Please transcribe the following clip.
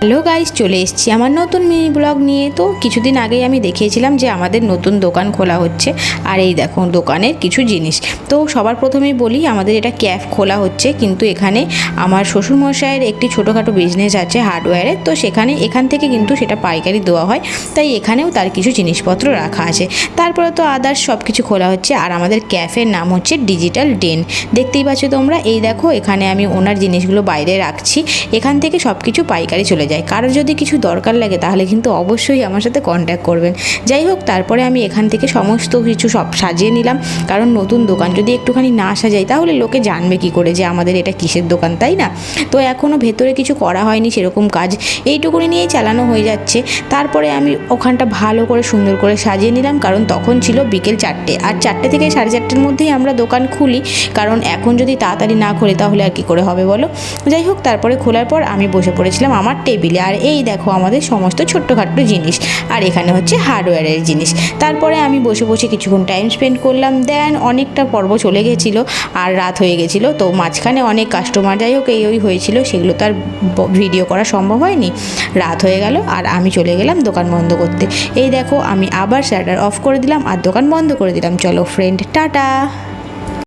Hello guys, চলে এসেছি আমার নতুন মিনি ব্লগ নিয়ে। তো কিছুদিন আগেই আমি দেখিয়েছিলাম যে আমাদের নতুন দোকান খোলা হচ্ছে। আর এই দেখো দোকানের কিছু জিনিস। তো সবার প্রথমেই বলি, আমাদের এটা ক্যাফ খোলা হচ্ছে, কিন্তু এখানে আমার শ্বশুরমশাইয়ের একটি ছোটোখাটো বিজনেস আছে হার্ডওয়্যারের। তো এখান থেকে কিন্তু সেটা পাইকারি দেওয়া হয়, তাই এখানেও তার কিছু জিনিসপত্র রাখা আছে। তারপরে তো আদার্স সব কিছু খোলা হচ্ছে। আর আমাদের ক্যাফের নাম হচ্ছে ডিজিটাল ডেন। দেখতেই পাচ্ছ তোমরা, এই দেখো এখানে আমি ওনার জিনিসগুলো বাইরে রাখছি। এখান থেকে সব কিছু পাইকারি চলে যায়। কারোর যদি কিছু দরকার লাগে তাহলে কিন্তু অবশ্যই আমার সাথে কন্ট্যাক্ট করবেন। যাই হোক, তারপরে আমি এখান থেকে সমস্ত কিছু সব সাজিয়ে নিলাম, কারণ নতুন দোকান যদি একটুখানি না সাজাই তাহলে লোকে জানবে কি করে যে আমাদের এটা কিসের দোকান, তাই না? তো এখনও ভেতরে কিছু করা হয়নি সেরকম কাজ, এইটুকুনি নিয়েই চালানো হয়ে যাচ্ছে। তারপরে আমি ওখানটা ভালো করে সুন্দর করে সাজিয়ে নিলাম, কারণ তখন ছিল বিকেল 4টে, আর 4টে থেকে 4:30-র মধ্যেই আমরা দোকান খুলি, কারণ এখন যদি তাড়াতাড়ি না খুলি তাহলে আর কি করে হবে বলো। যাই হোক, তারপরে খোলার পর আমি বসে পড়েছিলাম আমার টেবিলে। আর এই দেখো আমাদের সমস্ত ছোট্টখাট্ট জিনিস, আর এখানে হচ্ছে হার্ডওয়্যারের জিনিস। তারপরে আমি বসে বসে কিছুক্ষণ টাইম স্পেন্ড করলাম। দেন অনেকটা পর্ব চলে গেছিলো আর রাত হয়ে গেছিলো। তো মাঝখানে অনেক কাস্টমার, যাই হোক এই হয়েছিল, সেগুলো তো আর ভিডিও করা সম্ভব হয়নি। রাত হয়ে গেল আর আমি চলে গেলাম দোকান বন্ধ করতে। এই দেখো আমি আবার শাটার অফ করে দিলাম আর দোকান বন্ধ করে দিলাম। চলো ফ্রেন্ড, টাটা।